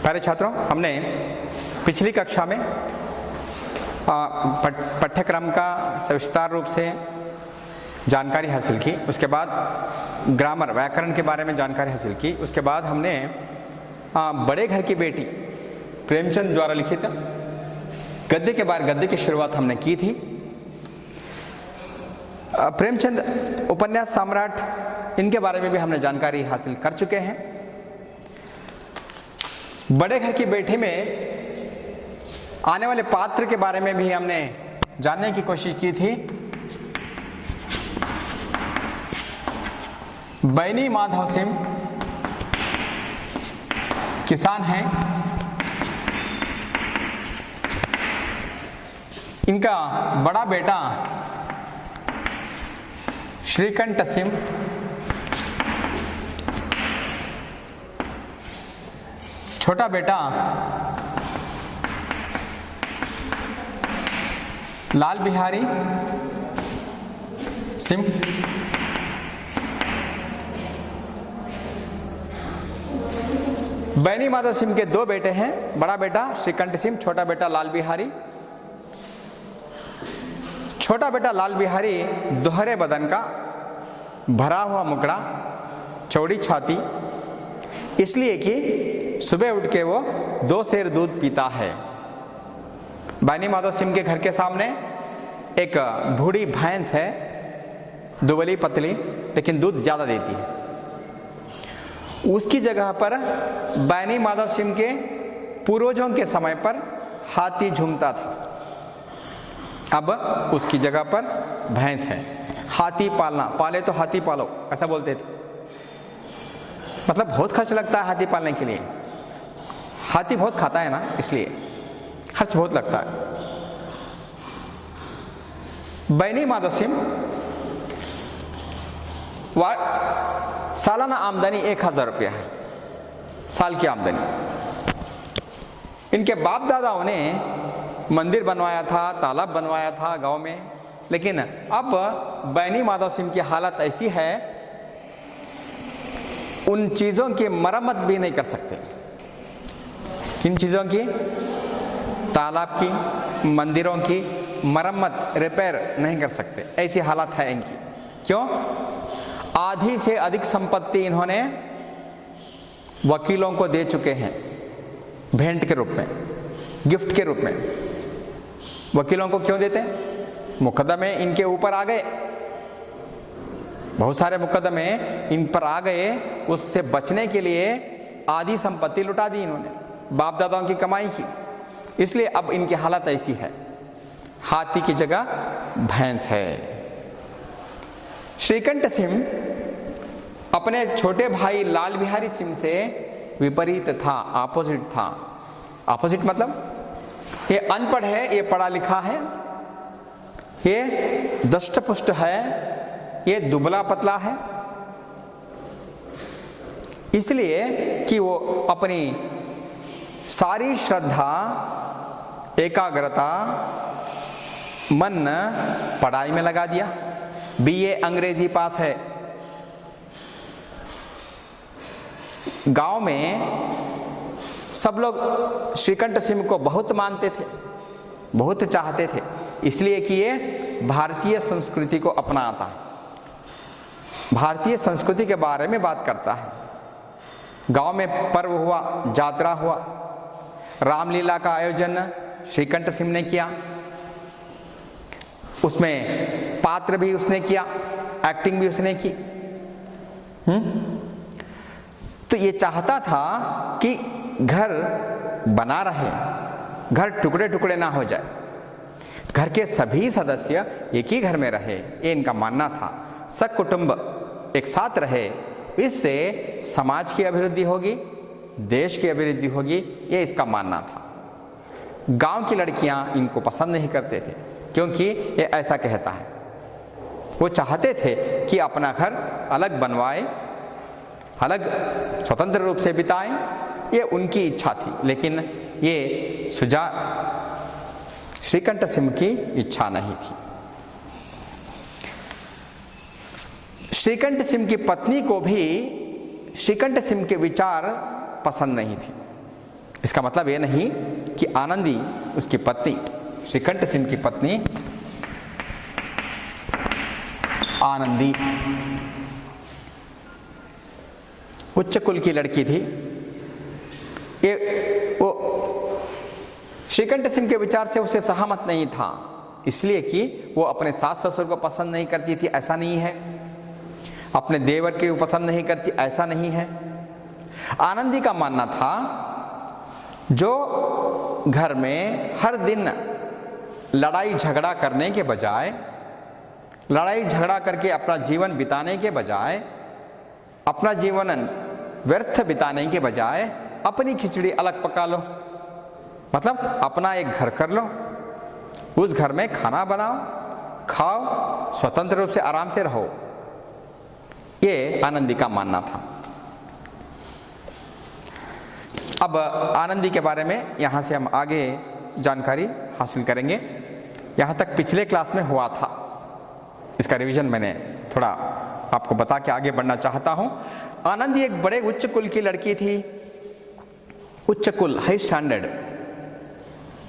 प्यारे छात्रों, हमने पिछली कक्षा में पाठ्यक्रम का सविस्तार रूप से जानकारी हासिल की। उसके बाद ग्रामर व्याकरण के बारे में जानकारी हासिल की। उसके बाद हमने बड़े घर की बेटी प्रेमचंद द्वारा लिखित गद्य की शुरुआत हमने की थी। प्रेमचंद उपन्यास सम्राट, इनके बारे में भी हमने जानकारी हासिल कर चुके हैं। बड़े घर की बेटी में आने वाले पात्र के बारे में भी हमने जानने की कोशिश की थी। बैनी माधव सिंह किसान हैं। इनका बड़ा बेटा श्रीकंठ सिंह छोटा बेटा लाल बिहारी सिंह, बैनी माधव सिंह के दो बेटे हैं, बड़ा बेटा श्रीकंठ सिंह, छोटा बेटा लाल बिहारी। छोटा बेटा लाल बिहारी दोहरे बदन का, भरा हुआ मुकड़ा, चौड़ी छाती, इसलिए कि सुबह उठ के वो 2 सेर दूध पीता है। बैनी माधव सिंह के घर के सामने एक बूढ़ी भैंस है, दुबली पतली, लेकिन दूध ज़्यादा देती है। उसकी जगह पर बैनी माधव सिंह के पूर्वजों के समय पर हाथी झूमता था। अब उसकी जगह पर भैंस है। हाथी पालना, पाले तो हाथी पालो ऐसा बोलते थे। मतलब बहुत खर्च लगता है हाथी पालने के लिए। हाथी बहुत खाता है ना, इसलिए खर्च बहुत लगता है। बैनी माधव सिंह सालाना आमदनी 1000 रुपया है, साल की आमदनी। इनके बाप दादाओं ने मंदिर बनवाया था, तालाब बनवाया था गांव में, लेकिन अब बैनी माधव सिंह की हालत ऐसी है, उन चीज़ों की मरम्मत भी नहीं कर सकते। किन चीज़ों की? तालाब की, मंदिरों की मरम्मत, रिपेयर नहीं कर सकते। ऐसी हालत है इनकी। क्यों? आधी से अधिक संपत्ति इन्होंने वकीलों को दे चुके हैं, भेंट के रूप में, गिफ्ट के रूप में। वकीलों को क्यों देते हैं? मुकदमे इनके ऊपर आ गए, बहुत सारे मुकदमे इन पर आ गए। उससे बचने के लिए आधी संपत्ति लुटा दी इन्होंने, बाप दादाओं की कमाई की। इसलिए अब इनकी हालत ऐसी है, हाथी की जगह भैंस है। श्रीकंठ सिंह अपने छोटे भाई लाल बिहारी सिंह से विपरीत था, ऑपोजिट था। ऑपोजिट मतलब ये अनपढ़ है, ये पढ़ा लिखा है, ये दष्टपुष्ट है, ये दुबला पतला है। इसलिए कि वो अपनी सारी श्रद्धा, एकाग्रता, मन पढ़ाई में लगा दिया। बीए अंग्रेजी पास है। गांव में सब लोग श्रीकंठ सिंह को बहुत मानते थे, बहुत चाहते थे, इसलिए कि ये भारतीय संस्कृति को अपनाता है, भारतीय संस्कृति के बारे में बात करता है। गांव में पर्व हुआ, यात्रा हुआ, रामलीला का आयोजन श्रीकंठ सिंह ने किया, उसमें पात्र भी उसने किया, एक्टिंग भी उसने की। तो ये चाहता था कि घर बना रहे, घर टुकड़े टुकड़े ना हो जाए, घर के सभी सदस्य एक ही घर में रहे, ये इनका मानना था। सकुटुंब एक साथ रहे, इससे समाज की अभिवृद्धि होगी, देश की अभिवृद्धि होगी, ये इसका मानना था। गांव की लड़कियां इनको पसंद नहीं करते थे, क्योंकि ये ऐसा कहता है। वो चाहते थे कि अपना घर अलग बनवाए, अलग स्वतंत्र रूप से बिताएं, ये उनकी इच्छा थी। लेकिन ये श्रीकंठ सिंह की इच्छा नहीं थी। श्रीकंठ सिंह की पत्नी को भी श्रीकंठ सिंह के विचार पसंद नहीं थे। इसका मतलब ये नहीं कि आनंदी उसकी पत्नी श्रीकंठ सिंह की पत्नी आनंदी उच्च कुल की लड़की थी। ये वो श्रीकंठ सिंह के विचार से उसे सहमत नहीं था, इसलिए कि वो अपने सास ससुर को पसंद नहीं करती थी, ऐसा नहीं है। अपने देवर के पसंद नहीं करती, ऐसा नहीं है। आनंदी का मानना था जो घर में हर दिन लड़ाई झगड़ा करने के बजाय, लड़ाई झगड़ा करके अपना जीवन बिताने के बजाय, अपना जीवन व्यर्थ बिताने के बजाय अपनी खिचड़ी अलग पका लो, मतलब अपना एक घर कर लो, उस घर में खाना बनाओ, खाओ, स्वतंत्र रूप से आराम से रहो। ये आनंदी का मानना था। अब आनंदी के बारे में यहाँ से हम आगे जानकारी हासिल करेंगे। यहाँ तक पिछले क्लास में हुआ था, इसका रिवीजन मैंने थोड़ा आपको बता के आगे बढ़ना चाहता हूँ। आनंदी एक बड़े उच्च कुल की लड़की थी, उच्च कुल हाई स्टैंडर्ड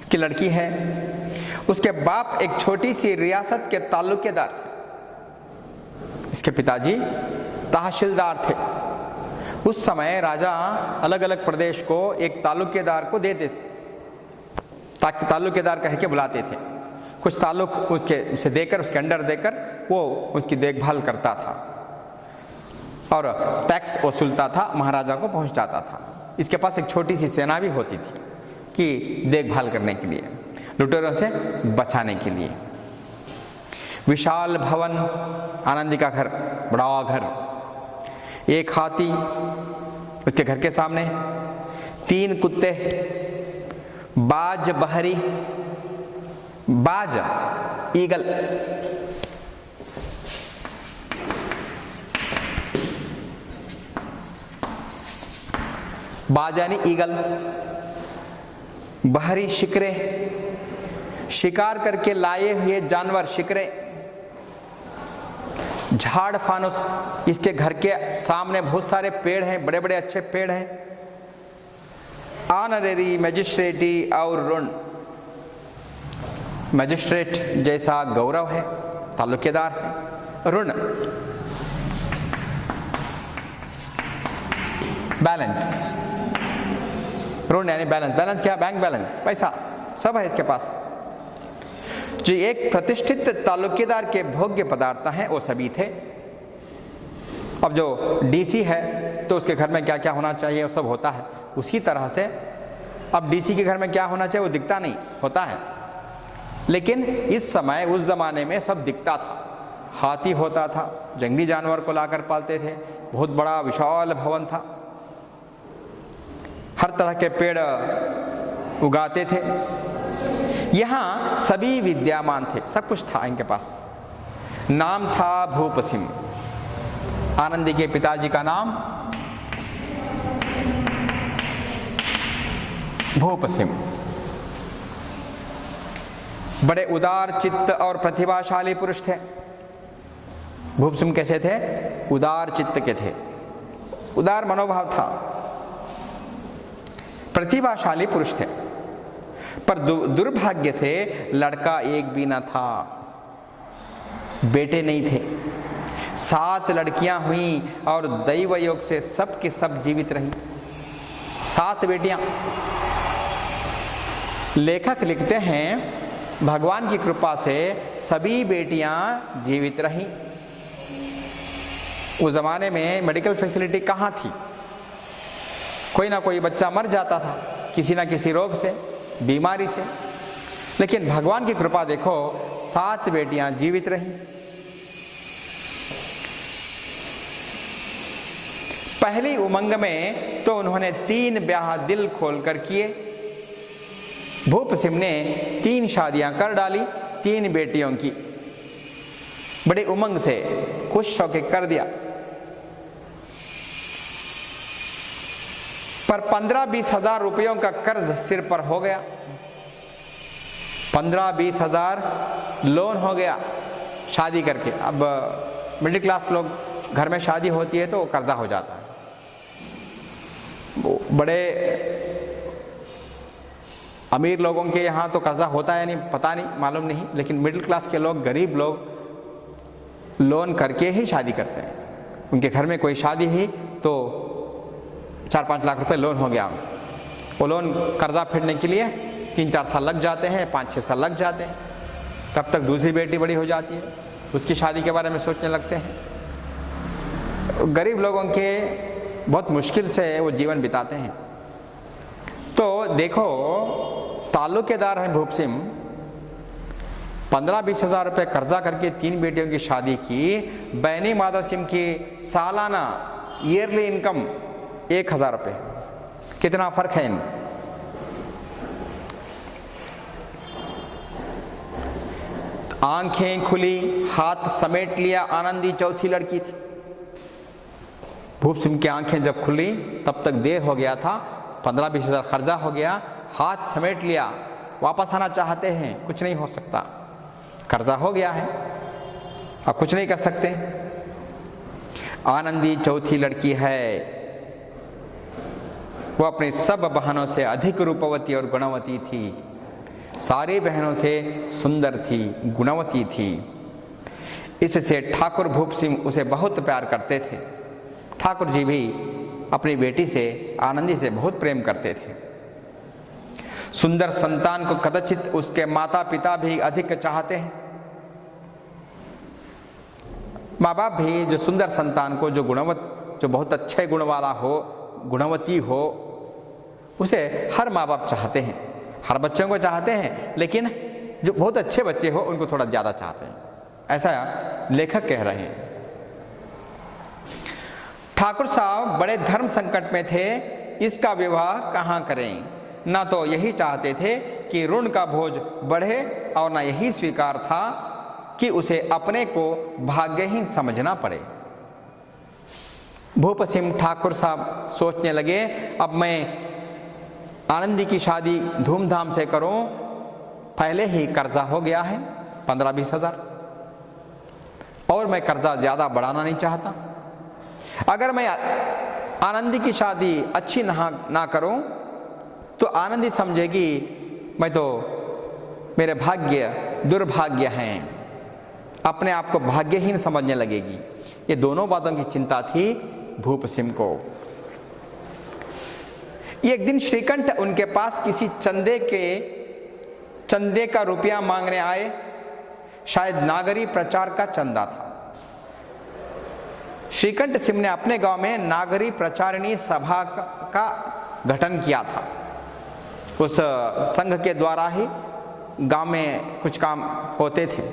की लड़की है। उसके बाप एक छोटी सी रियासत के तालुकेदार थे, इसके पिताजी तहसीलदार थे। उस समय राजा अलग अलग प्रदेश को एक तालुकेदार को देते थे, ताकि तालुकेदार कह के बुलाते थे। कुछ ताल्लुक उसे देकर, उसके अंडर देकर वो उसकी देखभाल करता था और टैक्स वसूलता था, महाराजा को पहुंचाता था। इसके पास एक छोटी सी सेना भी होती थी कि देखभाल करने के लिए, लुटेरों से बचाने के लिए। विशाल भवन, आनंदी का घर, बड़ा घर, एक हाथी उसके घर के सामने, 3 कुत्ते, बाज बहरी, बाज ईगल, बाज यानी ईगल, बहरी शिकरे, शिकार करके लाए हुए जानवर शिकरे, झाड़ फानुस। इसके घर के सामने बहुत सारे पेड़ हैं, बड़े बड़े अच्छे पेड़ हैं। ऑनरेरी, मैजिस्ट्रेटी और ऋण, मैजिस्ट्रेट जैसा गौरव है, तालुकेदार है। ऋण बैलेंस, ऋण यानी बैलेंस। बैलेंस क्या? बैंक बैलेंस, पैसा सब है इसके पास। जो एक प्रतिष्ठित तालुकेदार के भोग्य पदार्थ हैं वो सभी थे। अब जो डीसी है तो उसके घर में क्या क्या होना चाहिए वो सब होता है। उसी तरह से अब डीसी के घर में क्या होना चाहिए वो दिखता नहीं, होता है। लेकिन इस समय, उस जमाने में सब दिखता था। हाथी होता था, जंगली जानवर को लाकर पालते थे, बहुत बड़ा विशाल भवन था, हर तरह के पेड़ उगाते थे। यहाँ सभी विद्यमान थे, सब कुछ था इनके पास। नाम था भूप सिंह। आनंदी के पिताजी का नाम भूप सिंह। बड़े उदार चित्त और प्रतिभाशाली पुरुष थे। भूप सिंह कैसे थे? उदार चित्त के थे, उदार मनोभाव था, प्रतिभाशाली पुरुष थे। पर दुर्भाग्य से लड़का एक भी न था, बेटे नहीं थे। 7 लड़कियां हुई और दैव योग से सब के सब जीवित रही। 7 बेटियां। लेखक लिखते हैं भगवान की कृपा से सभी बेटियां जीवित रहीं। उस जमाने में मेडिकल फैसिलिटी कहाँ थी? कोई ना कोई बच्चा मर जाता था किसी ना किसी रोग से, बीमारी से। लेकिन भगवान की कृपा देखो, 7 बेटियां जीवित रहीं। पहली उमंग में तो उन्होंने 3 ब्याह दिल खोलकर किए। भूप सिंह ने 3 शादियां कर डाली, 3 बेटियों की। बड़े उमंग से खुश होकर कर दिया। पर 15-20 हजार रुपयों का कर्ज सिर पर हो गया। 15-20 हजार लोन हो गया शादी करके। अब मिडिल क्लास लोग घर में शादी होती है तो कर्जा हो जाता है। वो बड़े अमीर लोगों के यहाँ तो कर्जा होता है नहीं, पता नहीं, मालूम नहीं, लेकिन मिडिल क्लास के लोग, गरीब लोग लोन करके ही शादी करते हैं। उनके घर में कोई शादी हुई तो 4-5 लाख रुपए लोन हो गया, वो लोन कर्जा फेडने के लिए 3-4 साल लग जाते हैं, 5-6 साल लग जाते हैं। तब तक दूसरी बेटी बड़ी हो जाती है, उसकी शादी के बारे में सोचने लगते हैं। गरीब लोगों के बहुत मुश्किल से वो जीवन बिताते हैं। तो देखो, ताल्लुकेदार हैं भूप सिंह, 15-20 हज़ार रुपये कर्जा करके 3 बेटियों की शादी की। बैनी माधव सिंह की सालाना ईयरली इनकम 1,000 रुपये। कितना फर्क है इन। आंखें खुली, हाथ समेट लिया, आनंदी चौथी लड़की थी। भूप सिंह की आंखें जब खुली तब तक देर हो गया था, 15-20 हज़ार खर्चा हो गया, हाथ समेट लिया, वापस आना चाहते हैं, कुछ नहीं हो सकता, कर्जा हो गया है, अब कुछ नहीं कर सकते। आनंदी चौथी लड़की है, वो अपनी सब बहनों से अधिक रूपवती और गुणवती थी, सारी बहनों से सुंदर थी, गुणवती थी। इससे ठाकुर भूप सिंह उसे बहुत प्यार करते थे। ठाकुर जी भी अपनी बेटी से, आनंदी से बहुत प्रेम करते थे। सुंदर संतान को कदाचित उसके माता पिता भी अधिक चाहते हैं। माँ बाप भी जो सुंदर संतान को, जो बहुत अच्छे गुण वाला हो, गुणवती हो, उसे हर माँ बाप चाहते हैं, हर बच्चों को चाहते हैं, लेकिन जो बहुत अच्छे बच्चे हो उनको थोड़ा ज़्यादा चाहते हैं, ऐसा लेखक कह रहे हैं। ठाकुर साहब बड़े धर्म संकट में थे, इसका विवाह कहाँ करें। ना तो यही चाहते थे कि ऋण का बोझ बढ़े, और ना यही स्वीकार था कि उसे अपने को भाग्यहीन समझना पड़े। भूप सिंह ठाकुर साहब सोचने लगे, अब मैं आनंदी की शादी धूमधाम से करूं, पहले ही कर्जा हो गया है 15-20 हज़ार, और मैं कर्जा ज़्यादा बढ़ाना नहीं चाहता। अगर मैं आनंदी की शादी अच्छी ना करूं तो आनंदी समझेगी मैं तो, मेरे भाग्य दुर्भाग्य हैं, अपने आप को भाग्यहीन समझने लगेगी। ये दोनों बातों की चिंता थी भूप सिंह को। एक दिन श्रीकंठ उनके पास किसी चंदे का रुपया मांगने आए। शायद नागरी प्रचार का चंदा था। श्रीकंठ सिंह ने अपने गांव में नागरी प्रचारिणी सभा का गठन किया था। उस संघ के द्वारा ही गांव में कुछ काम होते थे,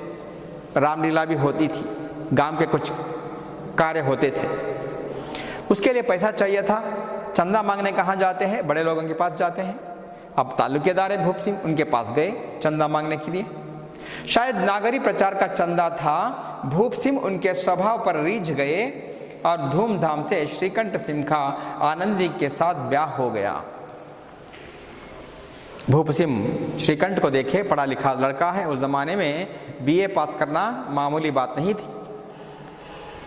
रामलीला भी होती थी, गांव के कुछ कार्य होते थे। उसके लिए पैसा चाहिए था। चंदा मांगने कहाँ जाते हैं? बड़े लोगों के पास जाते हैं। अब ताल्लुकेदार है भूप सिंह, उनके पास गए चंदा मांगने के लिए। शायद नागरी प्रचार का चंदा था। भूप सिंह उनके स्वभाव पर रीझ गए और धूमधाम से श्रीकंठ सिंह का आनंदी के साथ ब्याह हो गया। भूप सिंह श्रीकंठ को देखे, पढ़ा लिखा लड़का है, उस जमाने में बीए पास करना मामूली बात नहीं थी।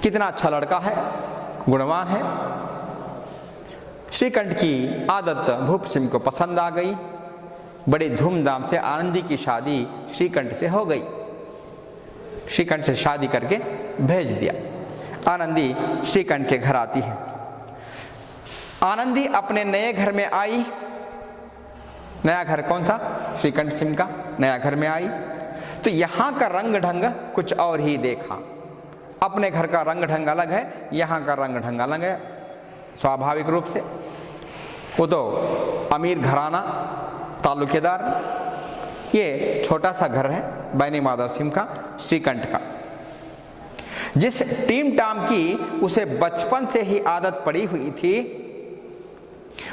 कितना अच्छा लड़का है, गुणवान है। श्रीकंठ की आदत भूप सिंह को पसंद आ गई। बड़ी धूमधाम से आनंदी की शादी श्रीकंठ से हो गई। श्रीकंठ से शादी करके भेज दिया। आनंदी श्रीकंठ के घर आती है। आनंदी अपने नए घर में आई। नया घर कौन सा? श्रीकंठ सिंह का नया घर में आई तो यहाँ का रंग ढंग कुछ और ही देखा। अपने घर का रंग ढंग अलग है, यहाँ का रंग ढंग अलग है। स्वाभाविक रूप से वो तो अमीर घराना, ताल्लुकेदार। ये छोटा सा घर है बैनी माधव सिंह का, श्रीकंठ का। जिस टीम टाम की उसे बचपन से ही आदत पड़ी हुई थी,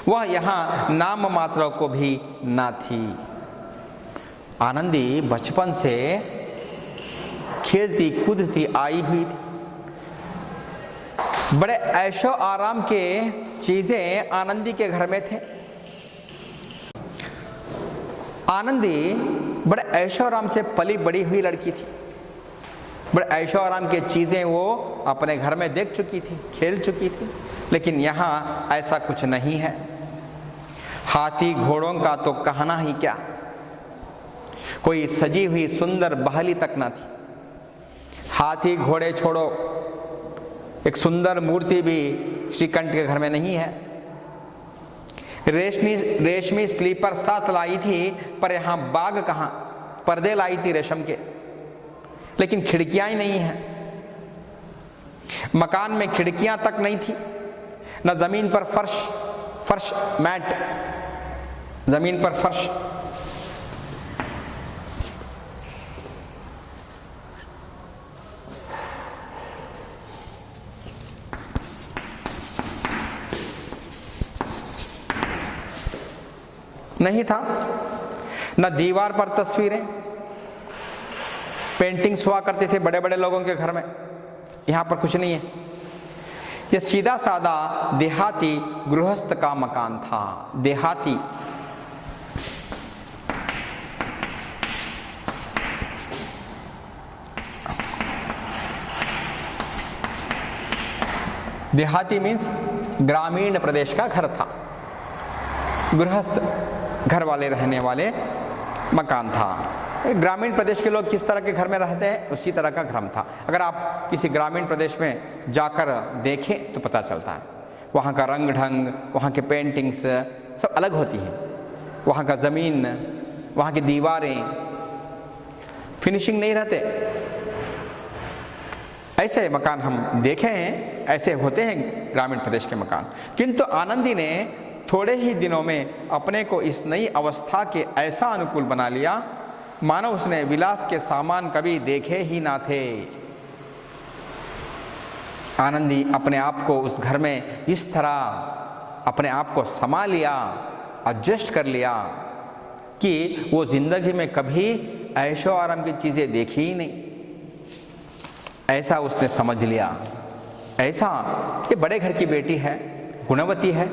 वह यहाँ नाम मात्रों को भी ना थी। आनंदी बचपन से खेलती कूदती आई हुई थी। बड़े ऐशो आराम के चीजें आनंदी के घर में थे। आनंदी बड़े ऐशो आराम से पली बड़ी हुई लड़की थी। बड़े ऐशो आराम के चीजें वो अपने घर में देख चुकी थी, खेल चुकी थी। लेकिन यहाँ ऐसा कुछ नहीं है। हाथी घोड़ों का तो कहना ही क्या, कोई सजी हुई सुंदर बहाली तक ना थी। हाथी घोड़े छोड़ो, एक सुंदर मूर्ति भी श्रीकंठ के घर में नहीं है। रेशमी स्लीपर साथ लाई थी, पर यहां बाग कहां, पर्दे लाई थी रेशम के, लेकिन खिड़कियां ही नहीं हैं। मकान में खिड़कियां तक नहीं थी, न जमीन पर फर्श मैट, जमीन पर फर्श। नहीं था, न दीवार पर तस्वीरें, पेंटिंग्स हुआ करते थे बड़े बड़े लोगों के घर में, यहां पर कुछ नहीं है। यह सीधा साधा देहाती गृहस्थ का मकान था। देहाती, देहाती मीन्स ग्रामीण प्रदेश का घर था, गृहस्थ घर वाले रहने वाले मकान था। ग्रामीण प्रदेश के लोग किस तरह के घर में रहते हैं, उसी तरह का घर था। अगर आप किसी ग्रामीण प्रदेश में जाकर देखें तो पता चलता है, वहाँ का रंग ढंग, वहाँ के पेंटिंग्स सब अलग होती हैं, वहाँ का ज़मीन, वहाँ की दीवारें, फिनिशिंग नहीं रहते। ऐसे मकान हम देखे हैं, ऐसे होते हैं ग्रामीण प्रदेश के मकान। किंतु आनंदी ने थोड़े ही दिनों में अपने को इस नई अवस्था के ऐसा अनुकूल बना लिया मानो उसने विलास के सामान कभी देखे ही ना थे। आनंदी अपने आप को उस घर में इस तरह अपने आप को समा लिया, एडजस्ट कर लिया कि वो जिंदगी में कभी ऐशो आराम की चीजें देखी ही नहीं, ऐसा उसने समझ लिया। ऐसा ये बड़े घर की बेटी है, गुणवती है,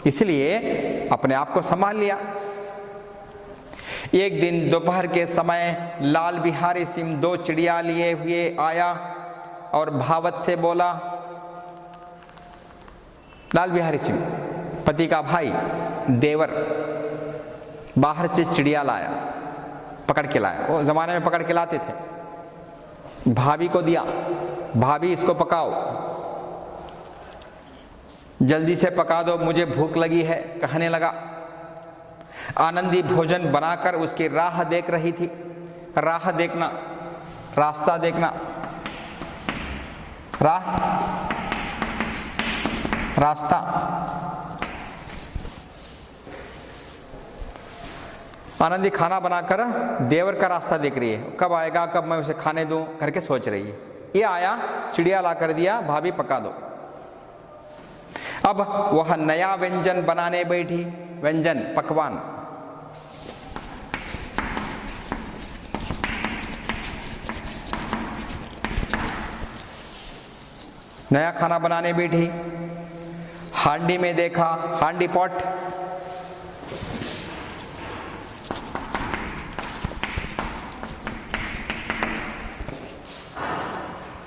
इसलिए अपने आप को संभाल लिया। एक दिन दोपहर के समय लाल बिहारी सिंह 2 चिड़िया लिए हुए आया और भावत से बोला। लाल बिहारी सिंह पति का भाई देवर बाहर से चिड़िया लाया, पकड़ के लाया। वो जमाने में पकड़ के लाते थे। भाभी को दिया, भाभी इसको पकाओ, जल्दी से पका दो, मुझे भूख लगी है, कहने लगा। आनंदी भोजन बनाकर उसकी राह देख रही थी। राह देखना, रास्ता देखना, राह, रास्ता। आनंदी खाना बनाकर देवर का रास्ता देख रही है, कब आएगा, कब मैं उसे खाने दूं करके सोच रही है। ये आया, चिड़िया ला कर दिया, भाभी पका दो। अब वह नया व्यंजन बनाने बैठी, व्यंजन, पकवान। नया खाना बनाने बैठी। हांडी में देखा, हांडी पॉट,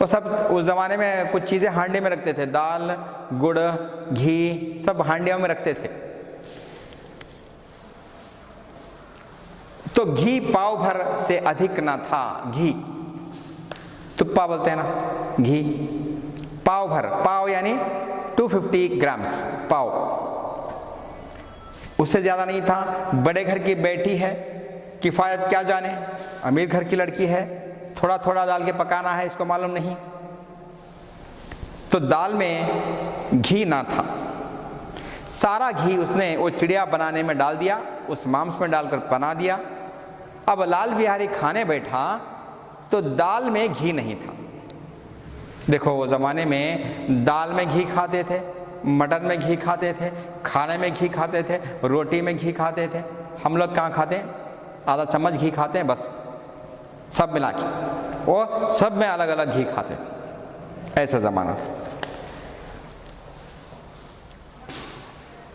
वो सब उस जमाने में कुछ चीजें हांडी में रखते थे, दाल, गुड़, घी सब हांडियों में रखते थे। तो घी पाव भर से अधिक ना था। घी, तुप्पा बोलते हैं ना, घी पाव भर, पाव यानी 250 ग्राम्स पाव, उससे ज्यादा नहीं था। बड़े घर की बेटी है, किफायत क्या जाने, अमीर घर की लड़की है, थोड़ा थोड़ा डाल के पकाना है, इसको मालूम नहीं। तो दाल में घी ना था, सारा घी उसने वो चिड़िया बनाने में डाल दिया, उस मांस में डालकर बना दिया। अब लाल बिहारी खाने बैठा तो दाल में घी नहीं था। देखो वो ज़माने में दाल में घी खाते थे, मटन में घी खाते थे, खाने में घी खाते थे, रोटी में घी खाते थे। हम लोग कहाँ खाते हैं, आधा चम्मच घी खाते हैं बस, सब मिला के, वो सब में अलग अलग घी खाते थे, ऐसा ज़माना था।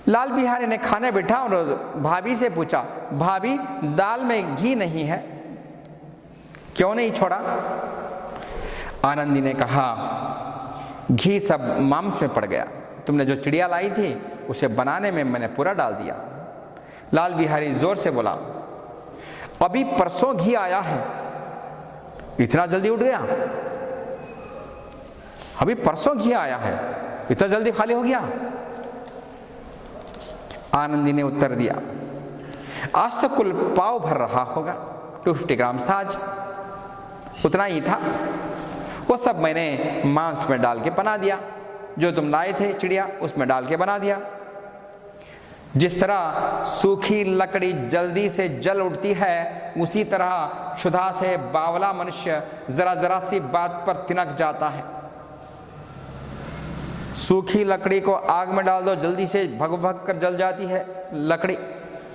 लाल बिहारी ने खाने बैठा और भाभी से पूछा, भाभी दाल में घी नहीं है, क्यों नहीं छोड़ा? आनंदी ने कहा, घी सब मांस में पड़ गया, तुमने जो चिड़िया लाई थी उसे बनाने में मैंने पूरा डाल दिया। लाल बिहारी जोर से बोला, अभी परसों घी आया है, इतना जल्दी उठ गया? अभी परसों घी आया है, इतना जल्दी खाली हो गया? आनंदी ने उत्तर दिया, आज तो कुल पाव भर रहा होगा, 250 ग्राम था आज, उतना ही था। वो सब मैंने मांस में डाल के बना दिया, जो तुम लाए थे चिड़िया उसमें डाल के बना दिया। जिस तरह सूखी लकड़ी जल्दी से जल उठती है, उसी तरह क्षुधा से बावला मनुष्य जरा जरा सी बात पर तिनक जाता है। सूखी लकड़ी को आग में डाल दो, जल्दी से भग भग कर जल जाती है लकड़ी।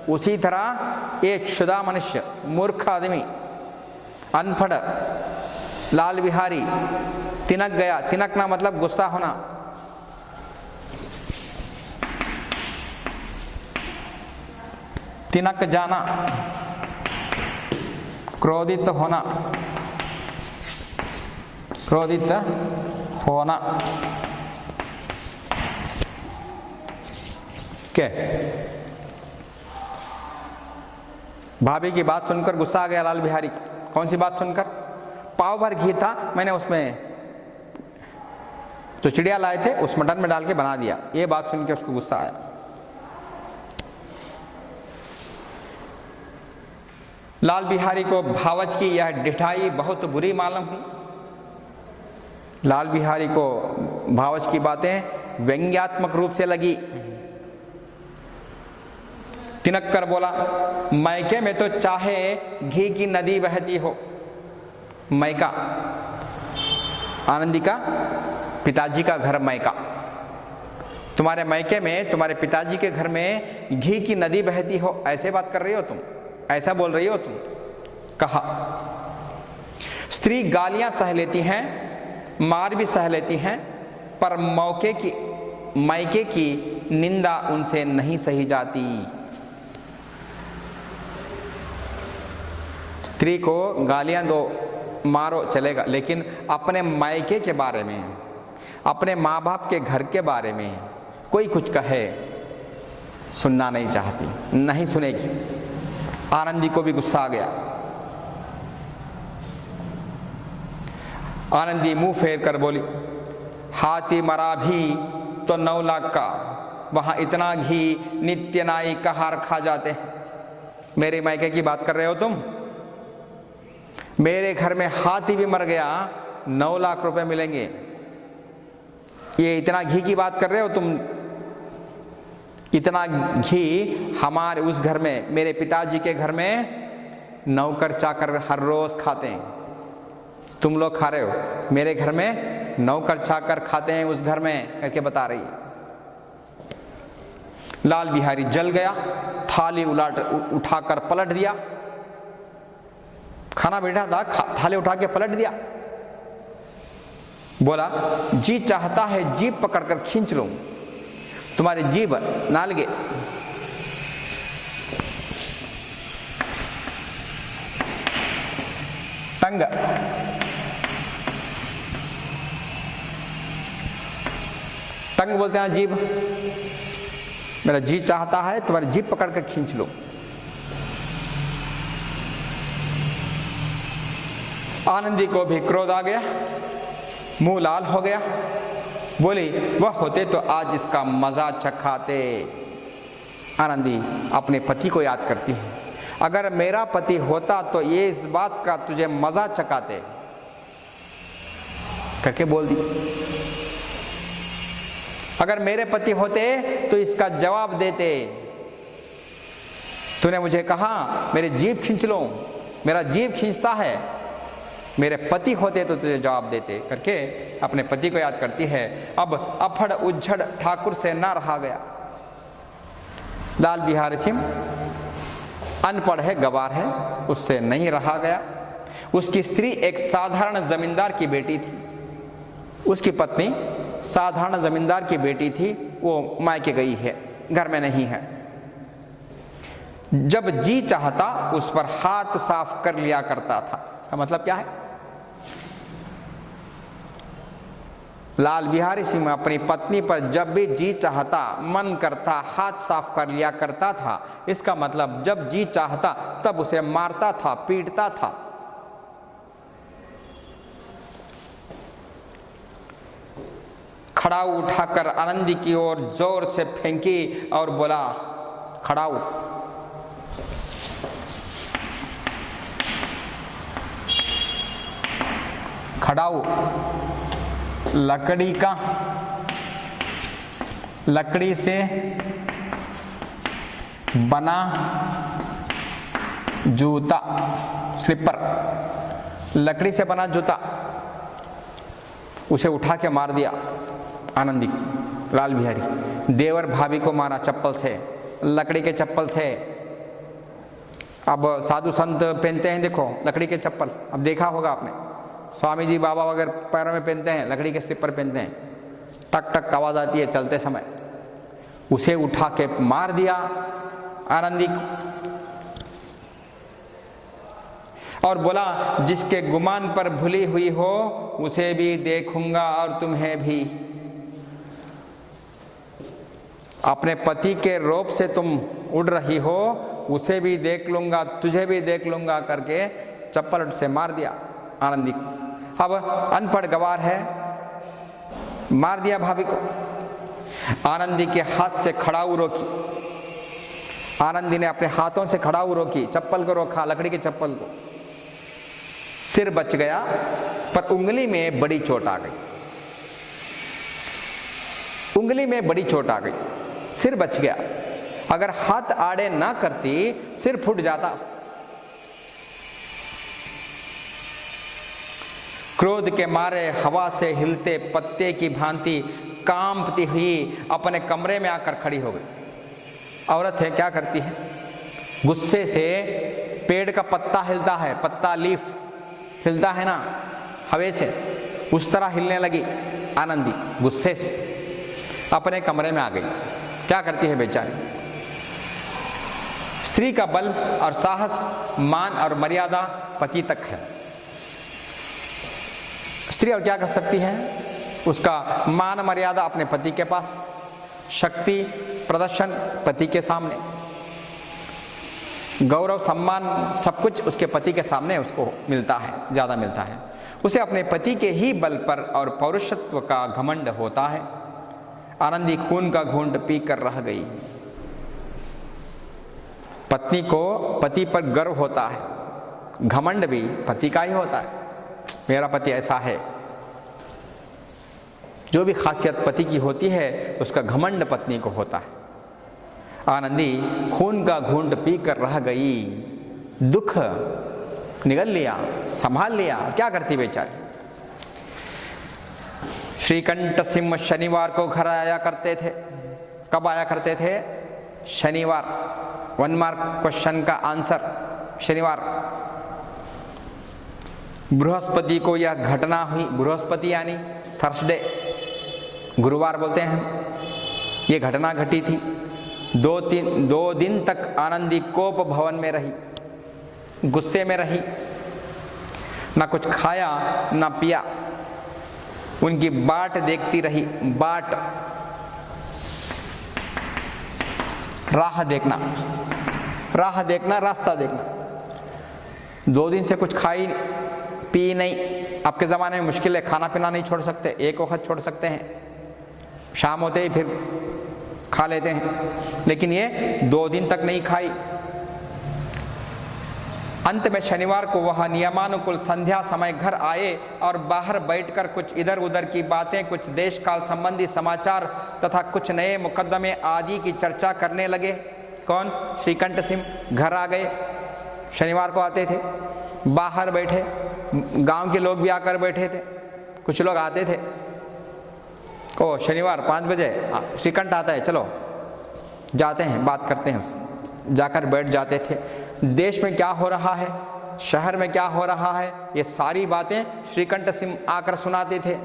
उसी तरह एक क्षुधा मनुष्य, मूर्ख आदमी, अनपढ़ लाल बिहारी तिनक गया। तिनकना मतलब गुस्सा होना। तिनक जाना, क्रोधित होना, क्रोधित होना। क्या? भाभी की बात सुनकर गुस्सा आ गया लाल बिहारी को। कौन सी बात सुनकर? पाव भर घी था, मैंने उसमें जो चिड़िया लाए थे उस मटन में डाल के बना दिया। ये बात सुन के उसको गुस्सा आया। लाल बिहारी को भावच की यह ढिठाई बहुत बुरी मालूम हुई। लाल बिहारी को भावच की बातें व्यंग्यात्मक रूप से लगी। तिनक कर बोला, मैके में तो चाहे घी की नदी बहती हो। मैका, आनंदी का पिताजी का घर मैका। तुम्हारे मैके में, तुम्हारे पिताजी के घर में घी की नदी बहती हो, ऐसे बात कर रही हो तुम? ऐसा बोल रही हो तुम? कहा, स्त्री गालियां सह लेती हैं, मार भी सह लेती हैं, पर मैके की निंदा उनसे नहीं सही जाती। स्त्री को गालियां दो, मारो, चलेगा, लेकिन अपने मायके के बारे में, अपने माँ बाप के घर के बारे में कोई कुछ कहे, सुनना नहीं चाहती, नहीं सुनेगी। आनंदी को भी गुस्सा आ गया। आनंदी मुंह फेर कर बोली, हाथी मरा भी तो 9 लाख का, वहां इतना घी नित्य नाई कहार खा जाते हैं। मेरे मायके की बात कर रहे हो तुम? मेरे घर में हाथी भी मर गया, 9 लाख रुपए मिलेंगे। ये इतना घी की बात कर रहे हो तुम? इतना घी हमारे उस घर में, मेरे पिताजी के घर में नौकर चाकर हर रोज खाते हैं। तुम लोग खा रहे हो, मेरे घर में नौकर चाकर खाते हैं उस घर में, करके बता रही है। लाल बिहारी जल गया, थाली उठाकर पलट दिया। खाना बैठा था, थाली उठा के पलट दिया। बोला, जी चाहता है जीभ पकड़कर खींच लूं, तुम्हारी जीभ नालगे। टंग, टंग बोलते हैं जीभ। मेरा जी चाहता है तुम्हारी जीभ पकड़कर खींच लो। आनंदी को भी क्रोध आ गया, मुंह लाल हो गया। बोली, वह होते तो आज इसका मजा चखाते। आनंदी अपने पति को याद करती है, अगर मेरा पति होता तो ये इस बात का तुझे मजा चखाते, करके बोल दी। अगर मेरे पति होते तो इसका जवाब देते। तूने मुझे कहा मेरी जीभ खींच लो, मेरा जीभ खींचता है, मेरे पति होते तो तुझे जवाब देते, करके अपने पति को याद करती है। अब अफड़ उज्झड़ ठाकुर से ना रहा गया। लाल बिहारी सिंह अनपढ़ है, गवार है, उससे नहीं रहा गया। उसकी स्त्री एक साधारण जमींदार की बेटी थी। उसकी पत्नी साधारण जमींदार की बेटी थी, वो मायके गई है, घर में नहीं है। जब जी चाहता उस पर हाथ साफ कर लिया करता था। इसका मतलब क्या है? लाल बिहारी सिंह अपनी पत्नी पर जब भी जी चाहता, मन करता, हाथ साफ कर लिया करता था। इसका मतलब जब जी चाहता तब उसे मारता था, पीटता था। खड़ाऊ उठाकर आनंदी की ओर जोर से फेंकी और बोला, खड़ाऊ। खड़ाऊ लकड़ी से बना जूता, स्लीपर, लकड़ी से बना जूता, उसे उठा के मार दिया आनंदी को, लाल बिहारी। देवर भाभी को मारा चप्पल से, लकड़ी के चप्पल से। अब साधु संत पहनते हैं, देखो लकड़ी के चप्पल, अब देखा होगा आपने, स्वामी जी बाबा वगैरह पैरों में पहनते हैं, लकड़ी के स्लीपर पहनते हैं, टक टक आवाज आती है चलते समय। उसे उठा के मार दिया आनंदी को और बोला, जिसके गुमान पर भूली हुई हो उसे भी देखूंगा और तुम्हें भी। अपने पति के रोप से तुम उड़ रही हो, उसे भी देख लूंगा, तुझे भी देख लूंगा करके चप्पल से मार दिया आनंदी को। अब अनपढ़ गवार है, मार दिया भाभी को। आनंदी के हाथ से खड़ाऊ रोकी, आनंदी ने अपने हाथों से खड़ाऊ रोकी, चप्पल को रोका, लकड़ी के चप्पल को। सिर बच गया पर उंगली में बड़ी चोट आ गई, उंगली में बड़ी चोट आ गई, सिर बच गया। अगर हाथ आड़े ना करती सिर फूट जाता। क्रोध के मारे हवा से हिलते पत्ते की भांति कांपती हुई अपने कमरे में आकर खड़ी हो गई। औरत है, क्या करती है, गुस्से से पेड़ का पत्ता हिलता है, पत्ता लीफ हिलता है ना हवा से, उस तरह हिलने लगी आनंदी। गुस्से से अपने कमरे में आ गई। क्या करती है बेचारी। स्त्री का बल और साहस, मान और मर्यादा पति तक है। स्त्री और क्या कर सकती है, उसका मान मर्यादा अपने पति के पास, शक्ति प्रदर्शन पति के सामने, गौरव सम्मान सब कुछ उसके पति के सामने उसको मिलता है, ज़्यादा मिलता है। उसे अपने पति के ही बल पर और पौरुषत्व का घमंड होता है। आनंदी खून का घूंट पी कर रह गई। पत्नी को पति पर गर्व होता है, घमंड भी पति का ही होता है, मेरा पति ऐसा है। जो भी खासियत पति की होती है उसका घमंड पत्नी को होता है। आनंदी खून का घूंट पी कर रह गई। दुख निगल लिया, संभाल लिया, क्या करती बेचारी। श्रीकंठ सिंह शनिवार को घर आया करते थे। कब आया करते थे, शनिवार। 1 मार्क क्वेश्चन का आंसर शनिवार। बृहस्पति को यह घटना हुई, बृहस्पति यानी थर्सडे, गुरुवार बोलते हैं। ये घटना घटी थी। 2 दिन तक आनंदी कोप भवन में रही, गुस्से में रही, ना कुछ खाया ना पिया। उनकी बाट देखती रही, बाट, राह देखना, राह देखना, रास्ता देखना। 2 दिन से कुछ खाई पी नहीं। आपके ज़माने में मुश्किल है, खाना पीना नहीं छोड़ सकते, एक वक्त छोड़ सकते हैं, शाम होते ही फिर खा लेते हैं, लेकिन ये 2 दिन तक नहीं खाई। अंत में शनिवार को वह नियमानुकूल संध्या समय घर आए और बाहर बैठकर कुछ इधर उधर की बातें, कुछ देश काल संबंधी समाचार तथा कुछ नए मुकदमे आदि की चर्चा करने लगे। कौन, श्रीकंठ सिंह घर आ गए, शनिवार को आते थे, बाहर बैठे, गांव के लोग भी आकर बैठे थे, कुछ लोग आते थे। ओ शनिवार 5 बजे श्रीकंठ आता है, चलो जाते हैं, बात करते हैं उससे। जाकर बैठ जाते थे। देश में क्या हो रहा है, शहर में क्या हो रहा है, ये सारी बातें श्रीकंठ सिंह आकर सुनाते थे।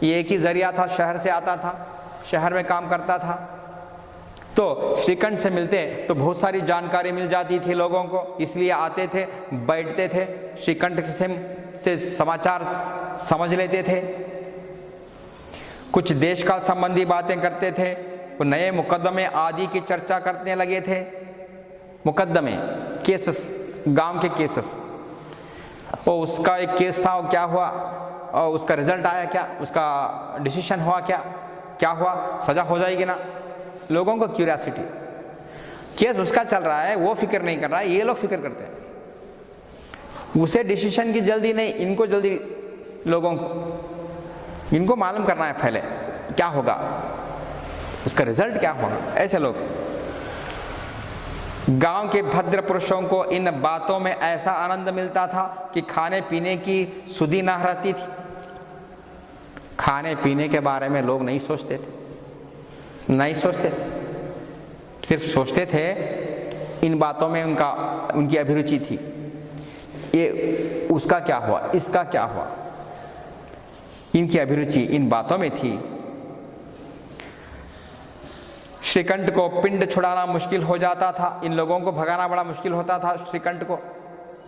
ये एक ही जरिया था, शहर से आता था, शहर में काम करता था, तो श्रीकंठ से मिलते तो बहुत सारी जानकारी मिल जाती थी लोगों को, इसलिए आते थे, बैठते थे, श्रीकंठ सिंह से समाचार समझ लेते थे। कुछ देश काल संबंधी बातें करते थे, वो नए मुकदमे आदि की चर्चा करने लगे थे। मुकदमे, केसेस, गांव के केसेस, और उसका एक केस था, वो क्या हुआ और उसका रिजल्ट आया क्या, उसका डिसीजन हुआ क्या, क्या हुआ, सजा हो जाएगी ना। लोगों को क्यूरियोसिटी, केस उसका चल रहा है, वो फिक्र नहीं कर रहा है, ये लोग फिक्र करते हैं। उसे डिसीजन की जल्दी नहीं, इनको जल्दी, लोगों को इनको मालूम करना है पहले क्या होगा, उसका रिजल्ट क्या होगा। ऐसे लोग, गांव के भद्र पुरुषों को इन बातों में ऐसा आनंद मिलता था कि खाने पीने की सुधि ना रहती थी। खाने पीने के बारे में लोग नहीं सोचते थे, नहीं सोचते थे, सिर्फ सोचते थे इन बातों में उनकी अभिरुचि थी। ये उसका क्या हुआ, इसका क्या हुआ, इनकी अभिरुचि इन बातों में थी। श्रीकंठ को पिंड छुड़ाना मुश्किल हो जाता था, इन लोगों को भगाना बड़ा मुश्किल होता था। श्रीकंठ को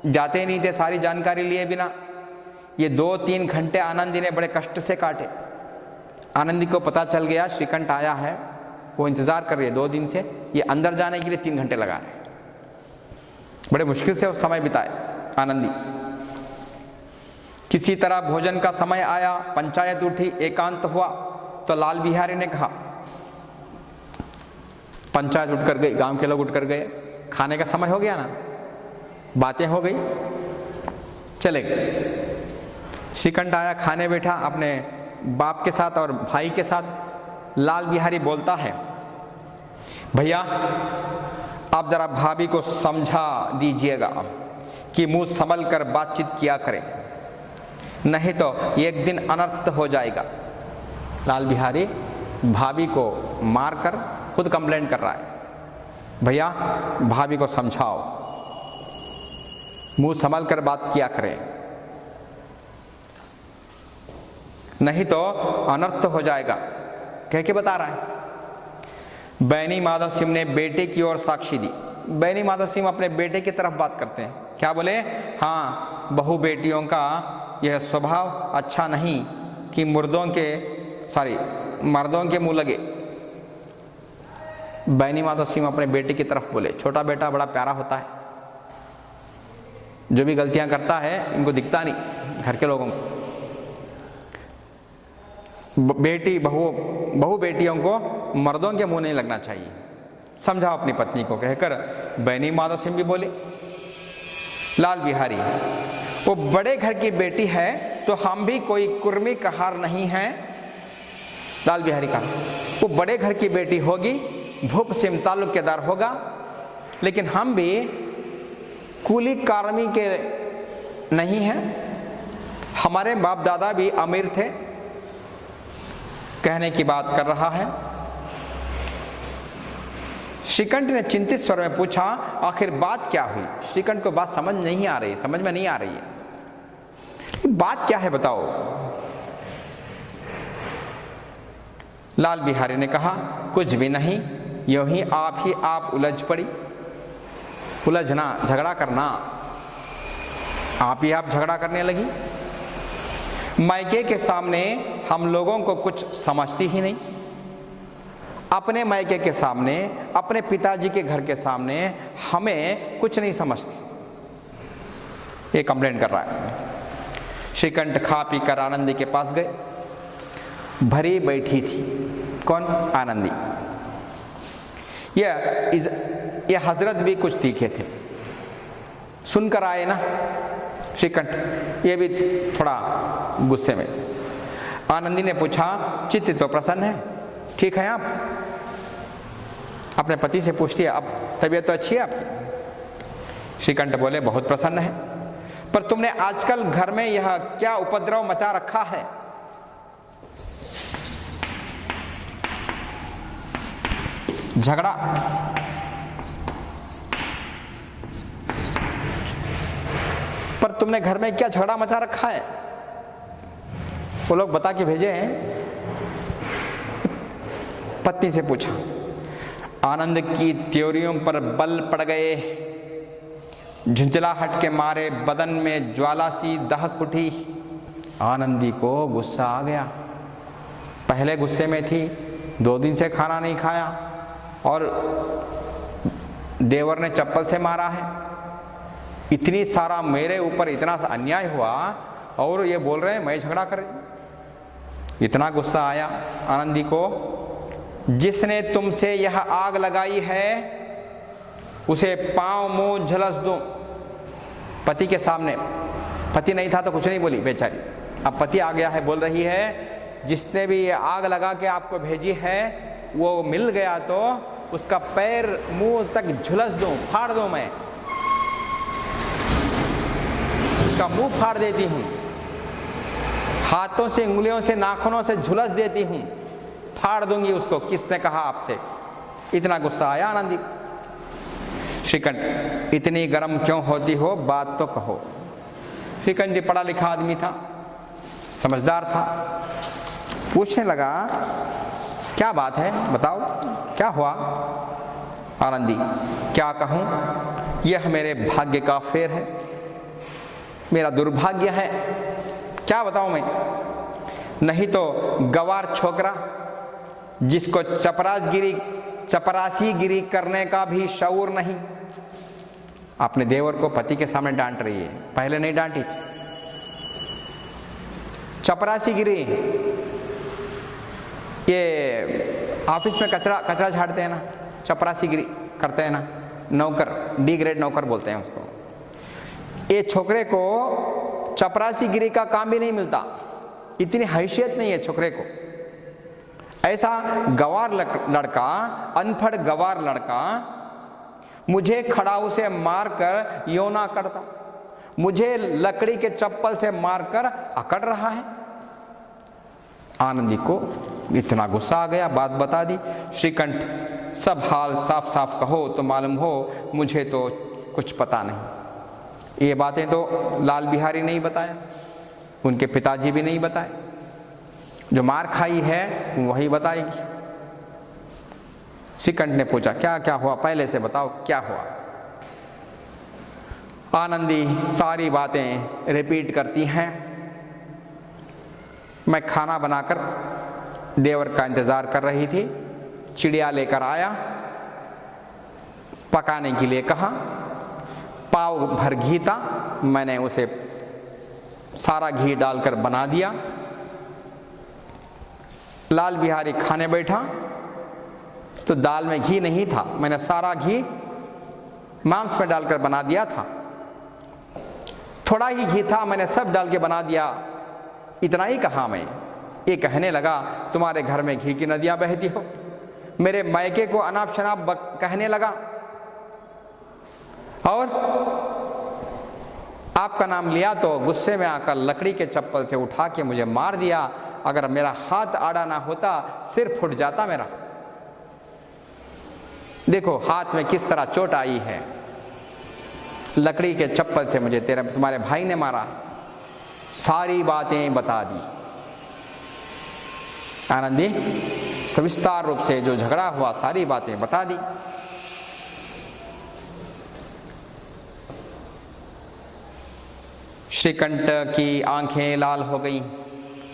जाते नहीं थे सारी जानकारी लिए बिना। ये 2-3 घंटे आनंदी ने बड़े कष्ट से काटे। आनंदी को पता चल गया श्रीकंठ आया है, वो इंतजार कर रही है 2 दिन से, ये अंदर जाने के लिए 3 घंटे लगा रहे। बड़े मुश्किल से उस समय बिताए आनंदी। किसी तरह भोजन का समय आया, पंचायत उठी, एकांत हुआ, तो लाल बिहारी ने कहा, पंचायत उठ कर गई, गांव के लोग उठ कर गए, खाने का समय हो गया ना, बातें हो गई, चले गए। श्रीकंठ आया, खाने बैठा अपने बाप के साथ और भाई के साथ। लाल बिहारी बोलता है, भैया आप जरा भाभी को समझा दीजिएगा कि मुंह संभल कर बातचीत किया करें, नहीं तो एक दिन अनर्थ हो जाएगा। लाल बिहारी भाभी को मारकर खुद कंप्लेंट कर रहा है, भैया भाभी को समझाओ, मुंह संभल कर बात किया करें, नहीं तो अनर्थ हो जाएगा, कह के बता रहा है। बैनी माधव सिंह ने बेटे की ओर साक्षी दी। बैनी माधव सिंह अपने बेटे की तरफ बात करते हैं, क्या बोले, हाँ बहू बेटियों का यह स्वभाव अच्छा नहीं कि मर्दों के मुंह लगे। बैनी माधव सिंह अपने बेटे की तरफ बोले। छोटा बेटा बड़ा प्यारा होता है, जो भी गलतियां करता है इनको दिखता नहीं घर के लोगों को। बहू बेटियों को मर्दों के मुंह नहीं लगना चाहिए, समझाओ अपनी पत्नी को, कहकर बैनी माधव सिंह भी बोले। लाल बिहारी, वो बड़े घर की बेटी है तो हम भी कोई कुर्मी कहार नहीं है। लाल बिहारी कहा, वो बड़े घर की बेटी होगी, भूप सिंह तालुकेदार होगा, लेकिन हम भी कुली कार्मी के नहीं हैं, हमारे बाप दादा भी अमीर थे। कहने की बात कर रहा है। श्रीकंठ ने चिंतित स्वर में पूछा, आखिर बात क्या हुई? श्रीकंठ को बात समझ में नहीं आ रही है, बात क्या है बताओ। लाल बिहारी ने कहा, कुछ भी नहीं, यूं ही आप उलझ पड़ी। उलझना, झगड़ा करना, आप झगड़ा करने लगी। मायके के सामने हम लोगों को कुछ समझती ही नहीं, अपने मायके के सामने, अपने पिताजी के घर के सामने हमें कुछ नहीं समझती, ये कंप्लेंट कर रहा है। श्रीकंठ खा पी कर आनंदी के पास गए। भरी बैठी थी, कौन? आनंदी। यह हजरत भी कुछ तीखे थे, सुनकर आए ना श्रीकंठ, ये भी थोड़ा गुस्से में। आनंदी ने पूछा, चित्त तो प्रसन्न है, ठीक है आप? अपने पति से पूछती है, अब तबीयत तो अच्छी है आपकी? श्रीकंठ बोले, बहुत प्रसन्न है, पर तुमने आजकल घर में यह क्या उपद्रव मचा रखा है? झगड़ा। पर तुमने घर में क्या झगड़ा मचा रखा है? वो लोग बता के भेजे हैं। पत्नी से पूछा। आनंद की त्योरियों पर बल पड़ गए, झुंझलाहट के मारे बदन में ज्वाला सी दहक उठी। आनंदी को गुस्सा आ गया। पहले गुस्से में थी, 2 दिन से खाना नहीं खाया और देवर ने चप्पल से मारा है, इतनी सारा मेरे ऊपर इतना सा अन्याय हुआ और ये बोल रहे हैं मैं झगड़ा कर रही। इतना गुस्सा आया आनंदी को, जिसने तुमसे यह आग लगाई है उसे पांव मुंह झलस दूं। पति के सामने, पति नहीं था तो कुछ नहीं बोली बेचारी, अब पति आ गया है, बोल रही है जिसने भी ये आग लगा के आपको भेजी है वो मिल गया तो उसका पैर मुंह तक झुलस दूं, फाड़ दूं, मैं उसका मुंह फाड़ देती हूं, हाथों से, उंगलियों से, नाखूनों से झुलस देती हूं, फाड़ दूंगी उसको। किसने कहा आपसे? इतना गुस्सा आया आनंदी। श्रीकंठ, इतनी गर्म क्यों होती हो, बात तो कहो। श्रीकंठ जी पढ़ा लिखा आदमी था, समझदार था, पूछने लगा क्या बात है, बताओ क्या हुआ। आनंदी, क्या कहूं, यह मेरे भाग्य का फेर है, मेरा दुर्भाग्य है, क्या बताऊं मैं। नहीं तो गवार छोकरा जिसको चपरासीगिरी करने का भी शऊर नहीं। अपने देवर को पति के सामने डांट रही है, पहले नहीं डांटी थी। चपरासीगिरी, ये ऑफिस में कचरा झाड़ते हैं ना, चपरासीगिरी करते हैं ना, नौकर, डी ग्रेड नौकर बोलते हैं उसको। ये छोकरे को चपरासीगिरी का काम भी नहीं मिलता, इतनी हैसियत नहीं है छोकरे को। ऐसा गवार लड़का, अनपढ़ गवार लड़का मुझे खड़ाऊ से मारकर योना करता, मुझे लकड़ी के चप्पल से मारकर अकड़ रहा है। आनंदी को इतना गुस्सा आ गया, बात बता दी। श्रीकंठ, सब हाल साफ साफ कहो तो मालूम हो, मुझे तो कुछ पता नहीं। ये बातें तो लाल बिहारी नहीं बताया, उनके पिताजी भी नहीं बताए, जो मार खाई है वही बताएगी। श्रीकंठ ने पूछा क्या क्या हुआ, पहले से बताओ क्या हुआ। आनंदी सारी बातें रिपीट करती हैं। मैं खाना बनाकर देवर का इंतजार कर रही थी, चिड़िया लेकर आया, पकाने के लिए कहा, पाव भर घी था, मैंने उसे सारा घी डालकर बना दिया। लाल बिहारी खाने बैठा तो दाल में घी नहीं था, मैंने सारा घी मांस में डालकर बना दिया था। थोड़ा ही घी था, मैंने सब डाल के बना दिया। इतना ही कहा मैं। ये कहने लगा तुम्हारे घर में घी की नदियां बहती हो। मेरे मायके को अनाप शनाप कहने लगा और आपका नाम लिया तो गुस्से में आकर लकड़ी के चप्पल से उठा के मुझे मार दिया। अगर मेरा हाथ आड़ा ना होता सिर फूट जाता मेरा। देखो हाथ में किस तरह चोट आई है, लकड़ी के चप्पल से मुझे तुम्हारे भाई ने मारा। सारी बातें बता दी आनंदी, सविस्तार रूप से जो झगड़ा हुआ सारी बातें बता दी। श्रीकंठ की आंखें लाल हो गई,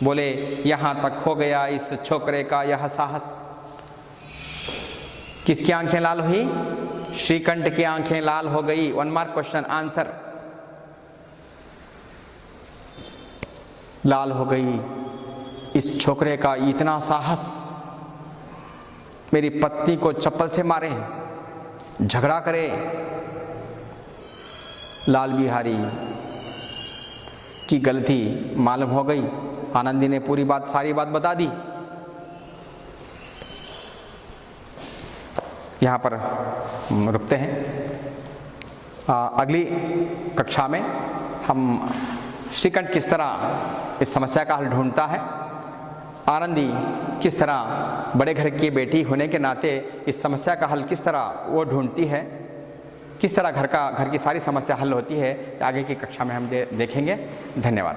बोले यहां तक हो गया इस छोकरे का यह साहस। किसकी आंखें लाल हुई? श्रीकंठ की आंखें लाल हो गई। 1 मार्क क्वेश्चन आंसर। लाल हो गई, इस छोकरे का इतना साहस, मेरी पत्नी को चप्पल से मारे, झगड़ा करे। लाल बिहारी की गलती मालूम हो गई। आनंदी ने पूरी बात, सारी बात बता दी। यहाँ पर रुकते हैं। अगली कक्षा में हम श्रीकंठ किस तरह इस समस्या का हल ढूंढता है, आनंदी किस तरह बड़े घर की बेटी होने के नाते इस समस्या का हल किस तरह वो ढूंढती है, किस तरह घर की सारी समस्या हल होती है, आगे की कक्षा में हम देखेंगे। धन्यवाद।